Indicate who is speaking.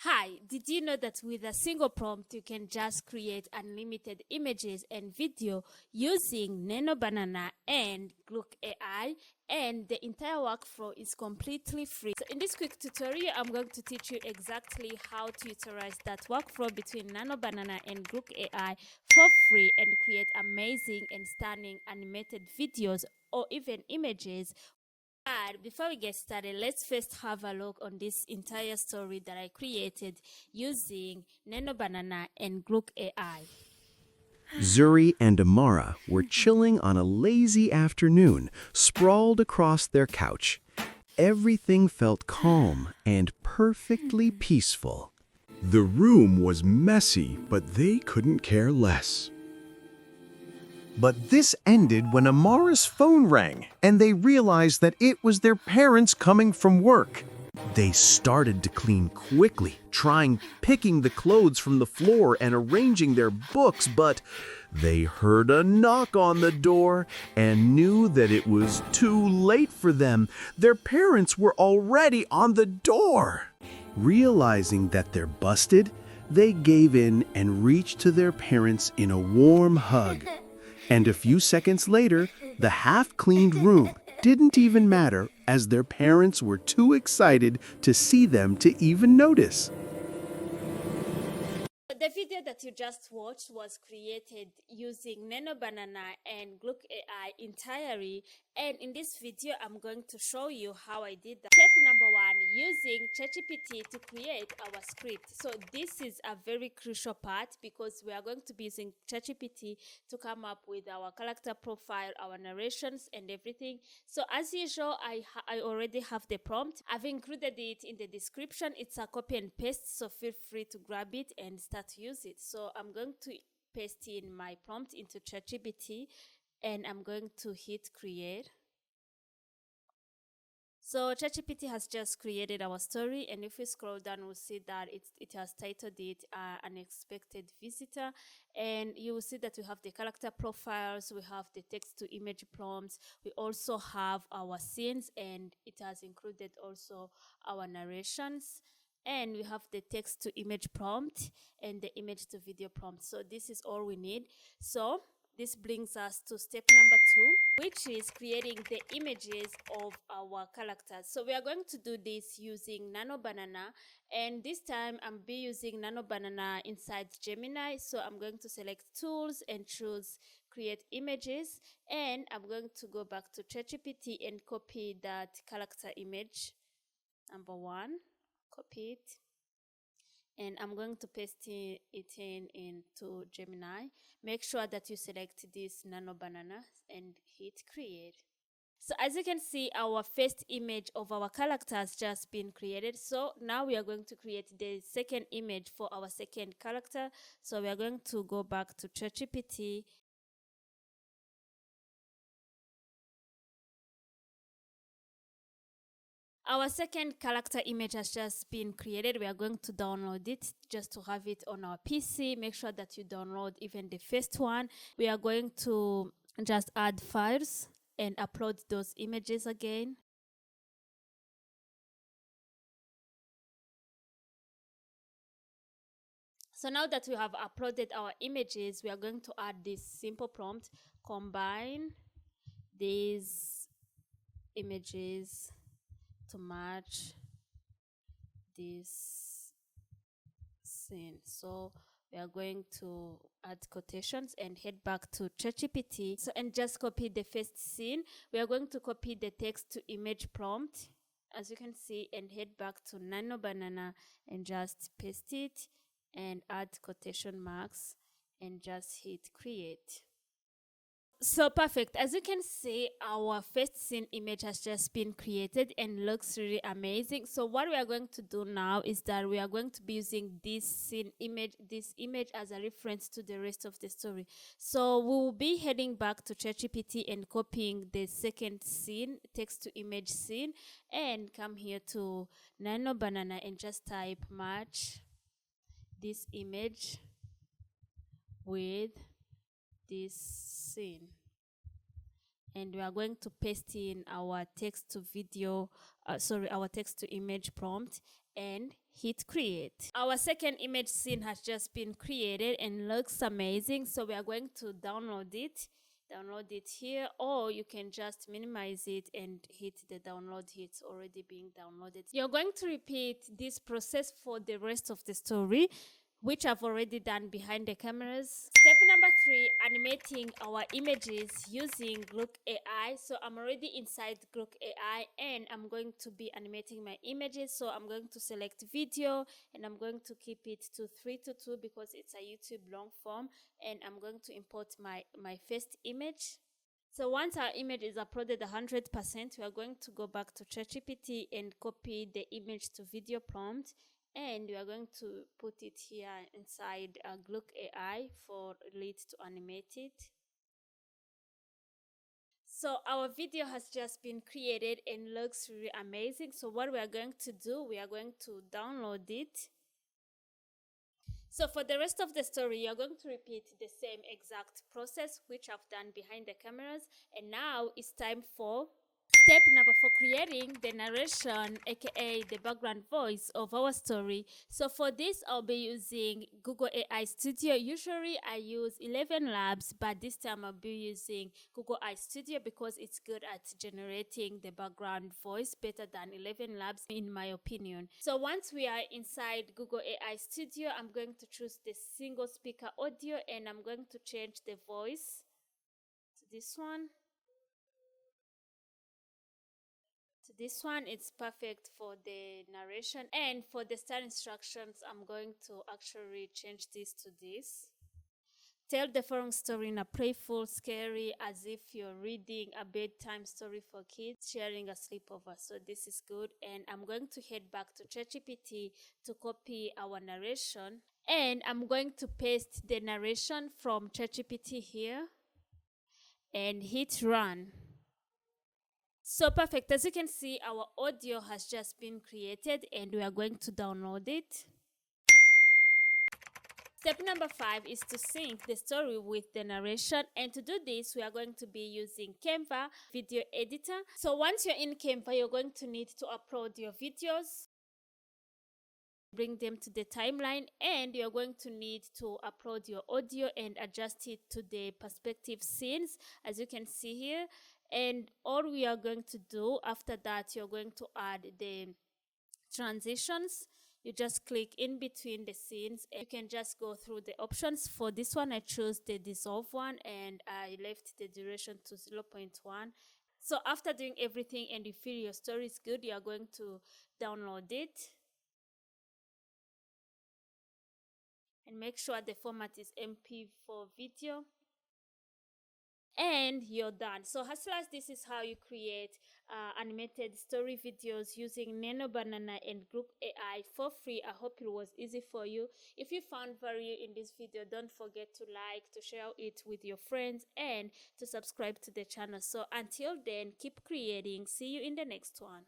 Speaker 1: Hi, did you know that with a single prompt you can just create unlimited images and video using Nano Banana and Grok AI, and the entire workflow is completely free. So in this quick tutorial, I'm going to teach you exactly how to utilize that workflow between Nano Banana and Grok AI for free and create amazing and stunning animated videos or even images. But before we get started, let's first have a look on this entire story that I created using Nano Banana and Grok AI.
Speaker 2: Zuri and Amara were chilling on a lazy afternoon, sprawled across their couch. Everything felt calm and perfectly peaceful.
Speaker 3: The room was messy, but they couldn't care less.
Speaker 4: But this ended when Amara's phone rang, and they realized that it was their parents coming from work. They started to clean quickly, picking the clothes from the floor and arranging their books, but they heard a knock on the door and knew that it was too late for them. Their parents were already on the door.
Speaker 2: Realizing that they're busted, they gave in and reached to their parents in a warm hug. And a few seconds later, the half-cleaned room didn't even matter, as their parents were too excited to see them to even notice.
Speaker 1: The video that you just watched was created using Nano Banana and Grok AI entirely, and in this video I'm going to show you how I did that. Step number 1, using ChatGPT to create our script. So this is a very crucial part because we are going to be using ChatGPT to come up with our character profile, our narrations and everything. So as usual, I already have the prompt. I've included it in the description. It's a copy and paste, so feel free to grab it and start to use it. So I'm going to paste in my prompt into ChatGPT and I'm going to hit create. So ChatGPT has just created our story, and if we scroll down, we'll see that it has titled it Unexpected Visitor, and you will see that we have the character profiles, we have the text to image prompts, we also have our scenes, and it has included also our narrations, and we have the text to image prompt and the image to video prompt. So this is all we need. So this brings us to step number 2, which is creating the images of our characters. So we are going to do this using Nano Banana, and this time I'm using Nano Banana inside Gemini. So I'm going to select tools and choose create images, and I'm going to go back to ChatGPT and copy that character image number 1, copy it, and I'm going to paste it into Gemini. Make sure that you select this Nano Banana and hit create. So as you can see, our first image of our character has just been created. So now we are going to create the second image for our second character. So we are going to go back to ChatGPT. Our second character image has just been created. We are going to download it just to have it on our PC. Make sure that you download even the first one. We are going to just add files and upload those images again. So now that we have uploaded our images, we are going to add this simple prompt: combine these images to match this scene. So we are going to add quotations and head back to ChatGPT. So and just copy the first scene. We are going to copy the text to image prompt, as you can see, and head back to Nano Banana and just paste it and add quotation marks and just hit create. So perfect. As you can see, our first scene image has just been created and looks really amazing. So what we are going to do now is that we are going to be using this image as a reference to the rest of the story. So we will be heading back to ChatGPT and copying the second scene, text to image scene, and come here to Nano Banana and just type match this image with this scene, and we are going to paste in our text to video our text to image prompt and hit create. Our second image scene has just been created and looks amazing, so we are going to download it. Download it here, or you can just minimize it and hit the download. It's already being downloaded. You're going to repeat this process for the rest of the story, which I've already done behind the cameras. Step number 3, animating our images using Grok AI. So I'm already inside Grok AI and I'm going to be animating my images. So I'm going to select video and I'm going to keep it to 3:2 because it's a YouTube long form, and I'm going to import my first image. So once our image is uploaded 100%, we are going to go back to ChatGPT and copy the image to video prompt, and we are going to put it here inside Grok AI for Lead to animate it. So our video has just been created and looks really amazing. So what we are going to do, we are going to download it. So for the rest of the story, you're going to repeat the same exact process which I've done behind the cameras. And now it's time for step number 4, creating the narration, aka the background voice of our story. So for this, I'll be using Google AI Studio. Usually I use 11 Labs, but this time I'll be using Google AI Studio because it's good at generating the background voice better than 11 Labs in my opinion. So once we are inside Google AI Studio, I'm going to choose the single speaker audio and I'm going to change the voice to this one. This one is perfect for the narration, and for the start instructions I'm going to actually change this to this. Tell the following story in a playful, scary, as if you're reading a bedtime story for kids, sharing a sleepover. So this is good, and I'm going to head back to ChatGPT to copy our narration, and I'm going to paste the narration from ChatGPT here and hit run. So perfect. As you can see, our audio has just been created and we are going to download it. Step number 5 is to sync the story with the narration, and to do this we are going to be using Canva video editor. So once you're in Canva, you're going to need to upload your videos, bring them to the timeline, and you're going to need to upload your audio and adjust it to the perspective scenes, as you can see here. And all we are going to do after that, you're going to add the transitions. You just click in between the scenes and you can just go through the options. For this one, I chose the dissolve one and I left the duration to 0.1. So after doing everything and you feel your story is good, you are going to download it and make sure the format is MP4 video. And you're done. So Hustlers, this is how you create animated story videos using Nano Banana and Grok AI for free. I hope it was easy for you. If you found value in this video, don't forget to like, to share it with your friends, and to subscribe to the channel. So until then, keep creating. See you in the next one.